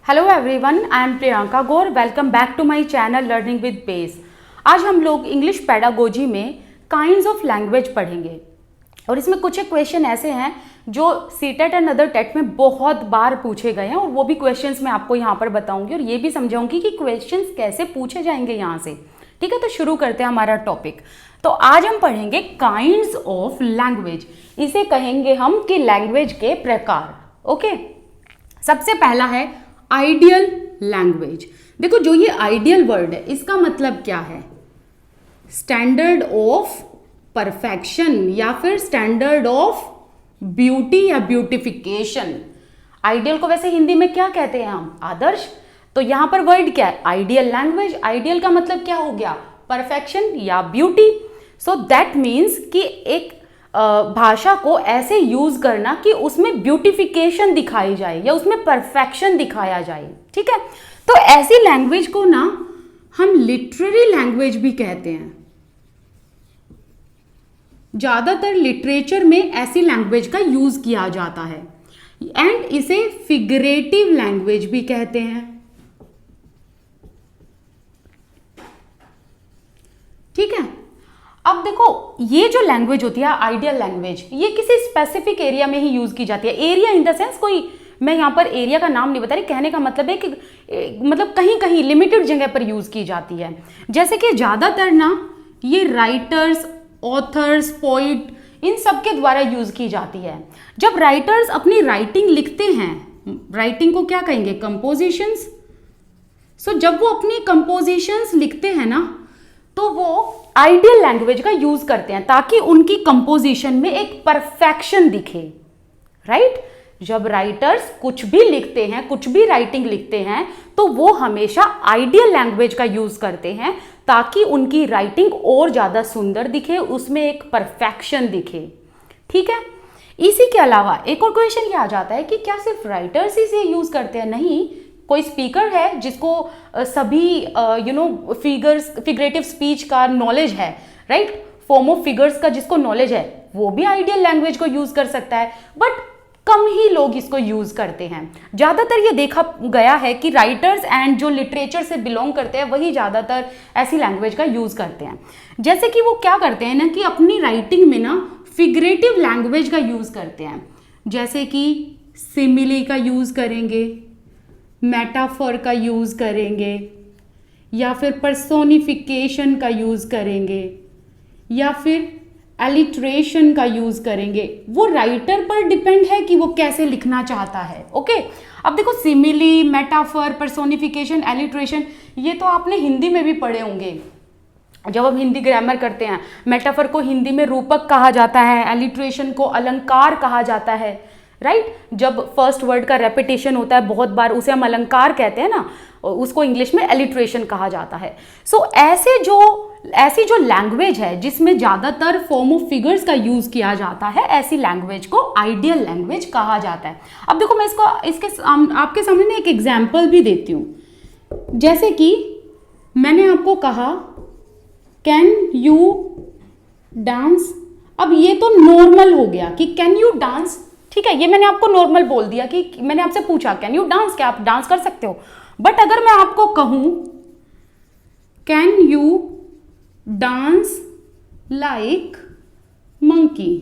Hello everyone, I am Priyanka Gaur. Welcome back to my channel learning with pace. आज हम लोग English pedagogy में kinds of language पढ़ेंगे और इसमें कुछ एक क्वेश्चन ऐसे हैं जो सीटेट एंड अदर टेट में बहुत बार पूछे गए हैं और वो भी क्वेश्चंस मैं आपको यहाँ पर बताऊंगी और ये भी समझाऊंगी कि क्वेश्चंस कैसे पूछे जाएंगे यहाँ से। ठीक है, तो शुरू करते हैं हमारा टॉपिक। तो आज हम पढ़ेंगे काइंड्स ऑफ लैंग्वेज। इसे कहेंगे हम कि लैंग्वेज के प्रकार। ओके, सबसे पहला है आइडियल लैंग्वेज। देखो, जो ये आइडियल वर्ड है इसका मतलब क्या है? स्टैंडर्ड ऑफ परफेक्शन या फिर स्टैंडर्ड ऑफ ब्यूटी या ब्यूटिफिकेशन। आइडियल को वैसे हिंदी में क्या कहते हैं हम? आदर्श। तो यहां पर वर्ड क्या है? Ideal language. आइडियल का मतलब क्या हो गया? परफेक्शन या ब्यूटी। सो दैट मीन्स कि एक भाषा को ऐसे यूज करना कि उसमें ब्यूटिफिकेशन दिखाई जाए या उसमें परफेक्शन दिखाया जाए। ठीक है, तो ऐसी लैंग्वेज को ना हम लिटरेरी लैंग्वेज भी कहते हैं। ज्यादातर लिटरेचर में ऐसी लैंग्वेज का यूज किया जाता है एंड इसे फिगरेटिव लैंग्वेज भी कहते हैं। ठीक है, अब देखो, ये जो लैंग्वेज होती है आइडियल लैंग्वेज, ये किसी स्पेसिफिक एरिया में ही यूज की जाती है। एरिया इन द सेंस, कोई मैं यहाँ पर एरिया का नाम नहीं बता रही, कहने का मतलब है कि मतलब कहीं कहीं लिमिटेड जगह पर यूज की जाती है। जैसे कि ज्यादातर ना ये राइटर्स, ऑथर्स, पोइट, इन सब के द्वारा यूज की जाती है। जब राइटर्स अपनी राइटिंग लिखते हैं, राइटिंग को क्या कहेंगे? कंपोजिशंस। सो जब वो अपनी कंपोजिशंस लिखते हैं ना, तो वो आइडियल लैंग्वेज का यूज करते हैं ताकि उनकी कंपोजिशन में एक परफेक्शन दिखे। राइट? जब राइटर्स कुछ भी लिखते हैं, कुछ भी राइटिंग लिखते हैं, तो वो हमेशा आइडियल लैंग्वेज का यूज करते हैं ताकि उनकी राइटिंग और ज्यादा सुंदर दिखे, उसमें एक परफेक्शन दिखे। ठीक है, इसी के अलावा एक और क्वेश्चन ये आ जाता है कि क्या सिर्फ राइटर्स ही इसे यूज करते हैं? नहीं, कोई स्पीकर है जिसको सभी फिगरेटिव स्पीच का नॉलेज है, राइट, फॉर्म ऑफ फिगर्स का जिसको नॉलेज है, वो भी आइडियल लैंग्वेज को यूज कर सकता है, बट कम ही लोग इसको यूज करते हैं। ज्यादातर ये देखा गया है कि राइटर्स एंड जो लिटरेचर से बिलोंग करते हैं वही ज्यादातर ऐसी लैंग्वेज का यूज करते हैं। जैसे कि वो क्या करते हैं ना कि अपनी राइटिंग में ना फिगरेटिव लैंग्वेज का यूज करते हैं। जैसे कि सिमिली का यूज करेंगे, मेटाफर का यूज करेंगे, या फिर पर्सोनिफिकेशन का यूज करेंगे, या फिर एलिट्रेशन का यूज करेंगे। वो राइटर पर डिपेंड है कि वो कैसे लिखना चाहता है। ओके, अब देखो, सिमिली, मेटाफर, पर्सोनिफिकेशन, एलिट्रेशन, ये तो आपने हिंदी में भी पढ़े होंगे जब हम हिंदी ग्रामर करते हैं। मेटाफर को हिंदी में रूपक कहा जाता है, एलिट्रेशन को अलंकार कहा जाता है। राइट? जब फर्स्ट वर्ड का रेपिटेशन होता है बहुत बार, उसे हम अलंकार कहते हैं ना, उसको इंग्लिश में एलिट्रेशन कहा जाता है। सो ऐसी जो लैंग्वेज है जिसमें ज्यादातर फॉर्म ऑफ फिगर्स का यूज किया जाता है, ऐसी लैंग्वेज को आइडियल लैंग्वेज कहा जाता है। अब देखो, मैं आपके सामने ना एक एग्जाम्पल भी देती हूं। जैसे कि मैंने आपको कहा कैन यू डांस। अब ये तो नॉर्मल हो गया कि कैन यू डांस। ठीक है, ये मैंने आपको नॉर्मल बोल दिया कि मैंने आपसे पूछा कैन यू डांस, क्या आप डांस कर सकते हो? बट अगर मैं आपको कहूं can you dance like monkey,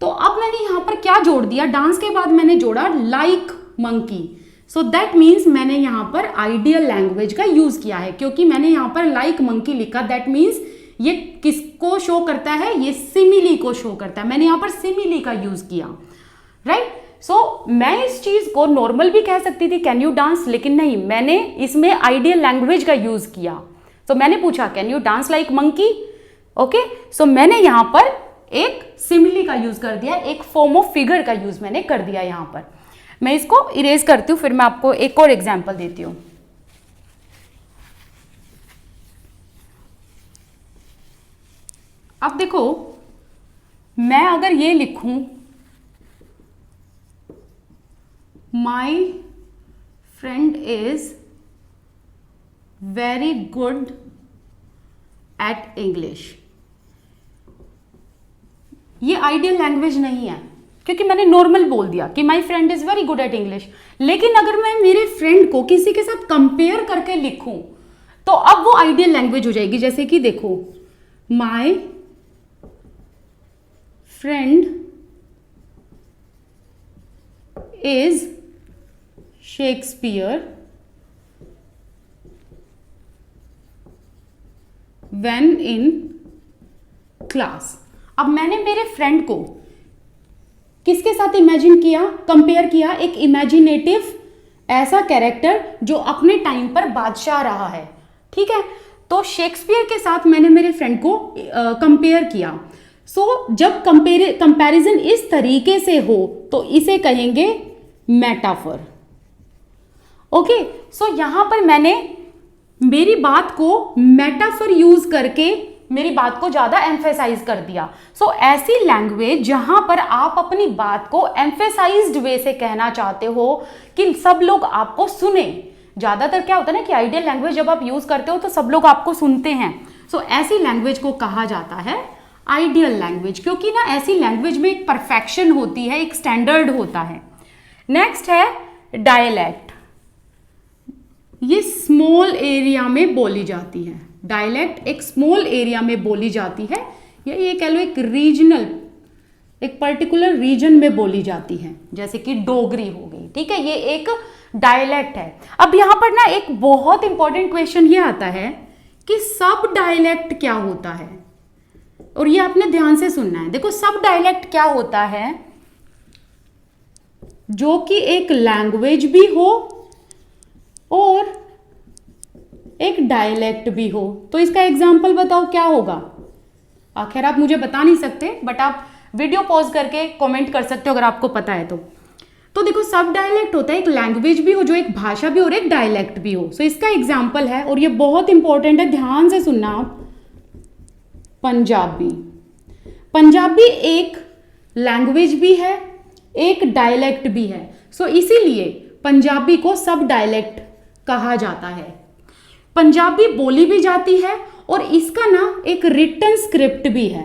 तो अब मैंने यहां पर क्या जोड़ दिया? डांस के बाद मैंने जोड़ा like monkey. So that means मैंने यहां पर आइडियल लैंग्वेज का यूज किया है, क्योंकि मैंने यहां पर लाइक मंकी लिखा। दैट मीन्स ये किसको शो करता है? ये सिमिली को शो करता है। मैंने यहां पर सिमिली का यूज किया। राइट? सो मैं इस चीज को नॉर्मल भी कह सकती थी कैन यू डांस, लेकिन नहीं, मैंने इसमें आइडियल लैंग्वेज का यूज किया। तो मैंने पूछा can you dance like monkey. Okay, so मैंने यहां पर एक सिमिली का यूज कर दिया, एक फॉर्म ऑफ फिगर का यूज मैंने कर दिया। यहां पर मैं इसको इरेज करती हूं, फिर मैं आपको एक और एग्जाम्पल देती हूं। अब देखो, मैं अगर ये लिखूं my friend is very good at English, ये आइडियल लैंग्वेज नहीं है। क्योंकि मैंने नॉर्मल बोल दिया कि my friend is very good at English. लेकिन अगर मैं मेरे फ्रेंड को किसी के साथ कंपेयर करके लिखूं तो अब वो आइडियल लैंग्वेज हो जाएगी। जैसे कि देखो, my friend is Shakespeare when in class. अब मैंने मेरे फ्रेंड को किसके साथ इमेजिन किया, कंपेयर किया, एक इमेजिनेटिव ऐसा कैरेक्टर जो अपने टाइम पर बादशाह रहा है, ठीक है। तो शेक्सपियर के साथ मैंने मेरे फ्रेंड को कंपेयर किया। जब कंपैरिजन इस तरीके से हो तो इसे कहेंगे मेटाफर। ओके, यहां पर मैंने मेरी बात को मेटाफर यूज करके मेरी बात को ज्यादा एम्फेसाइज कर दिया। ऐसी लैंग्वेज जहां पर आप अपनी बात को एम्फेसाइज्ड वे से कहना चाहते हो कि सब लोग आपको सुने। ज्यादातर क्या होता है ना कि आइडियल लैंग्वेज जब आप यूज करते हो तो सब लोग आपको सुनते हैं। ऐसी लैंग्वेज को कहा जाता है आइडियल लैंग्वेज, क्योंकि ना ऐसी लैंग्वेज में एक परफेक्शन होती है, एक स्टैंडर्ड होता है। नेक्स्ट है डायलैक्ट। ये स्मॉल एरिया में बोली जाती है। डायलैक्ट एक स्मॉल एरिया में बोली जाती है, या ये कह लो एक रीजनल, एक पर्टिकुलर रीजन में बोली जाती है, जैसे कि डोगरी हो गई, ठीक है। ये एक डायलैक्ट है। अब यहां पर ना एक बहुत इंपॉर्टेंट क्वेश्चन ये आता है कि सब डायलैक्ट क्या होता है, और ये आपने ध्यान से सुनना है। देखो, सब डायलैक्ट क्या होता है, जो कि एक लैंग्वेज भी हो और एक डायलैक्ट भी हो। तो इसका एग्जाम्पल बताओ क्या होगा। आखिर आप मुझे बता नहीं सकते, बट आप वीडियो पॉज करके कमेंट कर सकते हो अगर आपको पता है तो देखो, सब डायलैक्ट होता है एक लैंग्वेज भी हो, जो एक भाषा भी और एक डायलैक्ट भी हो। इसका एग्जाम्पल है, और ये बहुत इंपॉर्टेंट है, ध्यान से सुनना आप। पंजाबी। पंजाबी एक लैंग्वेज भी है, एक डायलैक्ट भी है। इसीलिए पंजाबी को सब डायलैक्ट कहा जाता है। पंजाबी बोली भी जाती है और इसका ना एक रिटन स्क्रिप्ट भी है,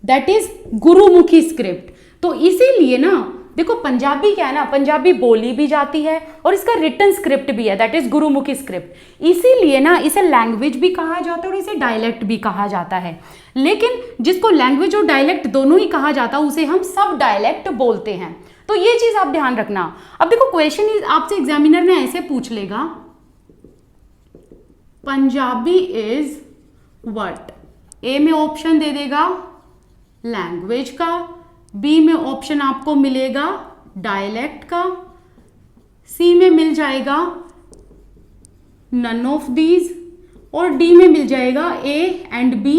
दैट इज गुरुमुखी स्क्रिप्ट। तो इसीलिए ना देखो, पंजाबी क्या है ना, पंजाबी बोली भी जाती है और इसका रिटन स्क्रिप्ट भी है, दैट इज गुरुमुखी स्क्रिप्ट। इसीलिए ना इसे लैंग्वेज भी कहा जाता है और इसे डायलैक्ट भी कहा जाता है। लेकिन जिसको लैंग्वेज और डायलैक्ट दोनों ही कहा जाता है उसे हम सब डायलैक्ट बोलते हैं। तो ये चीज आप ध्यान रखना। अब देखो, क्वेश्चन आपसे एग्जामिनर ने ऐसे पूछ लेगा, पंजाबी इज व्हाट। ए में ऑप्शन दे देगा लैंग्वेज का, बी में ऑप्शन आपको मिलेगा डायलैक्ट का, सी में मिल जाएगा नन ऑफ दीज, और डी में मिल जाएगा ए एंड बी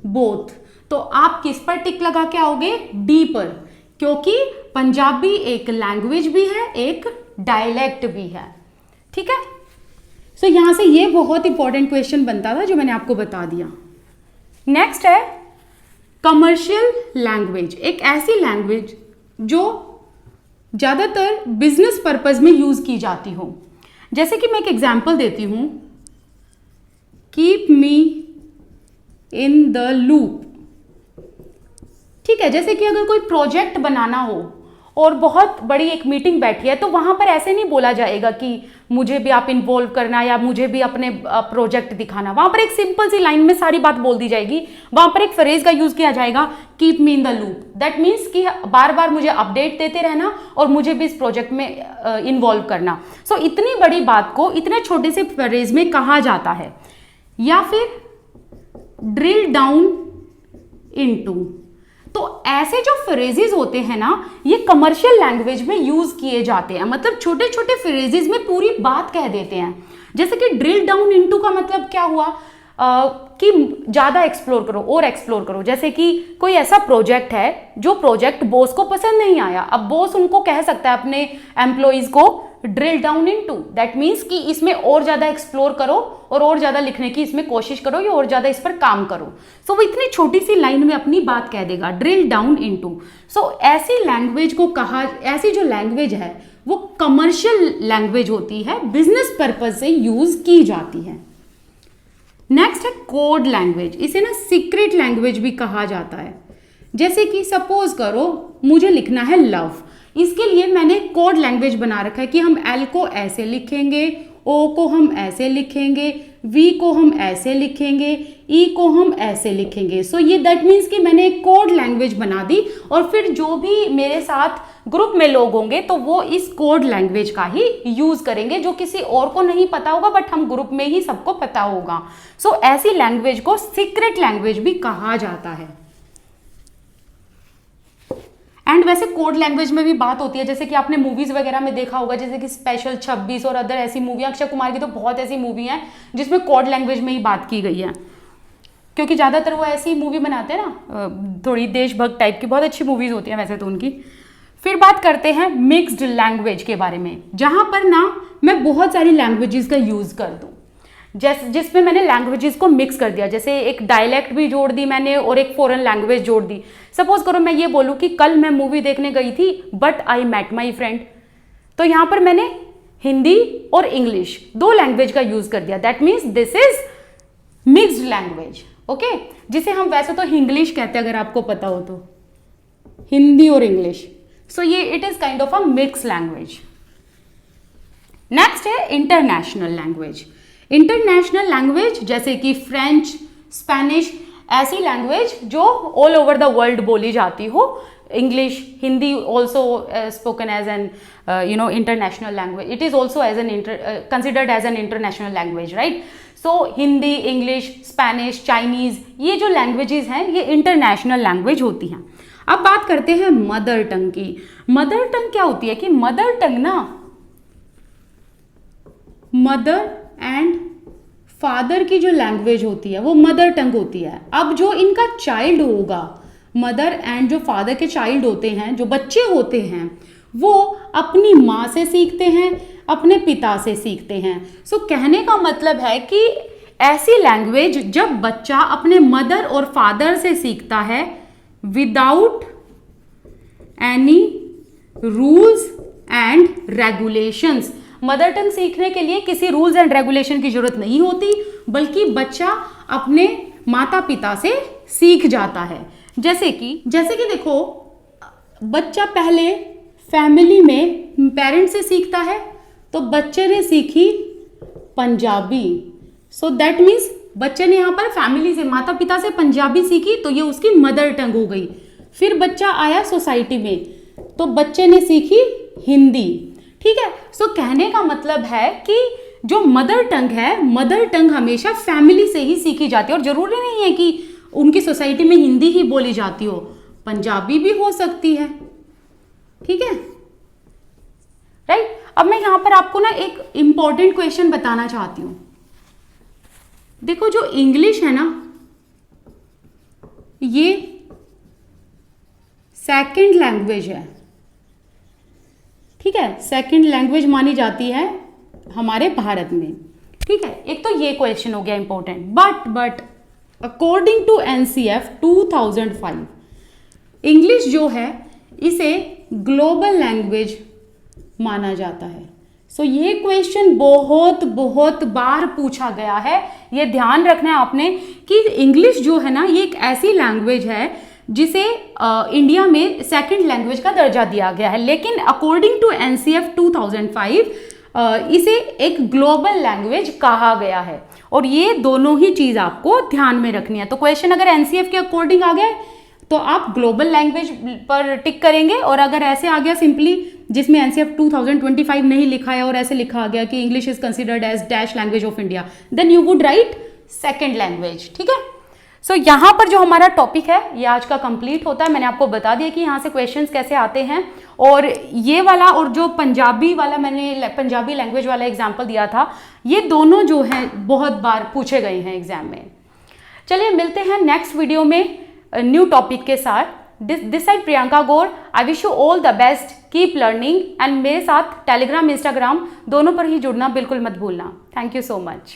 बोथ। तो आप किस पर टिक लगा के आओगे, डी पर, क्योंकि पंजाबी एक लैंग्वेज भी है, एक डायलैक्ट भी है, ठीक है। यहां से ये बहुत इंपॉर्टेंट क्वेश्चन बनता था जो मैंने आपको बता दिया। नेक्स्ट है कमर्शियल लैंग्वेज। एक ऐसी लैंग्वेज जो ज्यादातर बिजनेस पर्पस में यूज की जाती हो। जैसे कि मैं एक एग्जांपल देती हूं, keep me in the loop, ठीक है। जैसे कि अगर कोई प्रोजेक्ट बनाना हो और बहुत बड़ी एक मीटिंग बैठी है, तो वहां पर ऐसे नहीं बोला जाएगा कि मुझे भी आप इन्वॉल्व करना या मुझे भी अपने प्रोजेक्ट दिखाना। वहां पर एक सिंपल सी लाइन में सारी बात बोल दी जाएगी। वहां पर एक फ्रेज का यूज किया जाएगा, keep me in the loop. That means कि बार बार मुझे अपडेट देते रहना और मुझे भी इस प्रोजेक्ट में इन्वॉल्व करना। इतनी बड़ी बात को इतने छोटे से फ्रेज में कहा जाता है। या फिर ड्रिल डाउन इनटू। तो ऐसे जो फ्रेजेस होते हैं ना, ये कमर्शियल लैंग्वेज में यूज किए जाते हैं। मतलब छोटे छोटे फ्रेजेस में पूरी बात कह देते हैं। जैसे कि ड्रिल डाउन इनटू का मतलब क्या हुआ, कि ज्यादा एक्सप्लोर करो और एक्सप्लोर करो। जैसे कि कोई ऐसा प्रोजेक्ट है जो प्रोजेक्ट बॉस को पसंद नहीं आया, अब बॉस उनको कह सकता है अपने एम्प्लॉइज को drill down into. That means कि इसमें और ज्यादा एक्सप्लोर करो और ज्यादा लिखने की इसमें कोशिश करो या और ज्यादा इस पर काम करो। वो इतनी छोटी सी लाइन में अपनी बात कह देगा, ड्रिल डाउन इनटू। ऐसी लैंग्वेज को कहा, ऐसी जो लैंग्वेज है वो कमर्शियल लैंग्वेज होती है, बिजनेस पर्पज से यूज की जाती है। नेक्स्ट है कोड लैंग्वेज। इसे ना सीक्रेट लैंग्वेज भी कहा जाता है। जैसे कि सपोज करो मुझे लिखना है लव, इसके लिए मैंने कोड लैंग्वेज बना रखा है कि हम एल को ऐसे लिखेंगे, ओ को हम ऐसे लिखेंगे, वी को हम ऐसे लिखेंगे, ई को हम ऐसे लिखेंगे। सो ये दैट मीन्स कि मैंने एक कोड लैंग्वेज बना दी और फिर जो भी मेरे साथ ग्रुप में लोग होंगे तो वो इस कोड लैंग्वेज का ही यूज करेंगे, जो किसी और को नहीं पता होगा बट हम ग्रुप में ही सबको पता होगा। सो ऐसी लैंग्वेज को सीक्रेट लैंग्वेज भी कहा जाता है। एंड वैसे कोड लैंग्वेज में भी बात होती है, जैसे कि आपने मूवीज वगैरह में देखा होगा, जैसे कि स्पेशल 26 और अदर ऐसी मूवी, अक्षय कुमार की तो बहुत ऐसी मूवी हैं जिसमें कोड लैंग्वेज में ही बात की गई है, क्योंकि ज़्यादातर वो ऐसी मूवी बनाते हैं ना, थोड़ी देशभक्त टाइप की, बहुत अच्छी मूवीज होती हैं वैसे तो उनकी। फिर बात करते हैं मिक्स्ड लैंग्वेज के बारे में, जहाँ पर ना मैं बहुत सारी लैंग्वेजेस का यूज़ कर दूँ, जिसमें मैंने लैंग्वेजेस को मिक्स कर दिया, जैसे एक डायलेक्ट भी जोड़ दी मैंने और एक फॉरेन लैंग्वेज जोड़ दी। सपोज करो मैं ये बोलूँ कि कल मैं मूवी देखने गई थी but I met my friend, तो यहाँ पर मैंने हिंदी और इंग्लिश दो लैंग्वेज का यूज कर दिया, that means this is mixed language. Okay, जिसे हम वैसे तो इंग्लिश कहते हैं, अगर आपको पता हो तो, हिंदी और इंग्लिश। सो ये it is kind of a mix language. Next है इंटरनेशनल लैंग्वेज। इंटरनेशनल लैंग्वेज जैसे कि फ्रेंच, स्पेनिश, ऐसी लैंग्वेज जो ऑल ओवर द वर्ल्ड बोली जाती हो। English, Hindi also spoken as an international language, it is also as an considered as an international language, right. So Hindi, English, Spanish, Chinese, ये जो languages हैं ये इंटरनेशनल लैंग्वेज होती हैं। अब बात करते हैं मदर टंग की। मदर टंग क्या होती है कि मदर टंग ना मदर एंड फादर की जो लैंग्वेज होती है वो मदर टंग होती है। अब जो इनका चाइल्ड होगा, मदर एंड जो फादर के चाइल्ड होते हैं, जो बच्चे होते हैं, वो अपनी माँ से सीखते हैं, अपने पिता से सीखते हैं। सो कहने का मतलब है कि ऐसी लैंग्वेज जब बच्चा अपने मदर और फादर से सीखता है without any rules and regulations. Mother tongue सीखने के लिए किसी रूल्स एंड रेगुलेशन की जरूरत नहीं होती, बल्कि बच्चा अपने माता पिता से सीख जाता है। जैसे कि देखो, बच्चा पहले फैमिली में पेरेंट्स से सीखता है, तो बच्चे ने सीखी पंजाबी। सो दैट मीन्स बच्चे ने यहाँ पर फैमिली से, माता पिता से पंजाबी सीखी, तो ये उसकी मदर टंग हो गई। फिर बच्चा आया सोसाइटी में, तो बच्चे ने सीखी हिंदी, ठीक है। सो कहने का मतलब है कि जो मदर टंग है, मदर टंग हमेशा फैमिली से ही सीखी जाती है, और जरूरी नहीं है कि उनकी सोसाइटी में हिंदी ही बोली जाती हो, पंजाबी भी हो सकती है, ठीक है, राइट। अब मैं यहां पर आपको ना एक इंपॉर्टेंट क्वेश्चन बताना चाहती हूं। देखो, जो इंग्लिश है ना, ये सेकंड लैंग्वेज है, ठीक है, सेकंड लैंग्वेज मानी जाती है हमारे भारत में, ठीक है। एक तो ये क्वेश्चन हो गया important. But according to NCF 2005, English जो है इसे ग्लोबल लैंग्वेज माना जाता है। सो ये क्वेश्चन बहुत बहुत बार पूछा गया है। ये ध्यान रखना है आपने कि इंग्लिश जो है ना, ये एक ऐसी लैंग्वेज है जिसे इंडिया में सेकंड लैंग्वेज का दर्जा दिया गया है, लेकिन अकॉर्डिंग टू एनसीएफ 2005 इसे एक ग्लोबल लैंग्वेज कहा गया है। और ये दोनों ही चीज आपको ध्यान में रखनी है। तो क्वेश्चन अगर एनसीएफ के अकॉर्डिंग आ गया तो आप ग्लोबल लैंग्वेज पर टिक करेंगे, और अगर ऐसे आ गया सिंपली जिसमें एनसीएफ 2025 नहीं लिखा है और ऐसे लिखा गया कि English is considered as dash language of India, then you would write second language, ठीक है। सो यहाँ पर जो हमारा टॉपिक है ये आज का कंप्लीट होता है। मैंने आपको बता दिया कि यहाँ से क्वेश्चंस कैसे आते हैं, और ये वाला और जो पंजाबी वाला, मैंने पंजाबी लैंग्वेज वाला एग्जाम्पल दिया था, ये दोनों जो हैं बहुत बार पूछे गए हैं एग्जाम में। चलिए मिलते हैं नेक्स्ट वीडियो में न्यू टॉपिक के साथ। This side Priyanka Gaur, I wish you all the best, keep learning, and मेरे साथ टेलीग्राम, इंस्टाग्राम दोनों पर ही जुड़ना बिल्कुल मत भूलना। Thank you so much.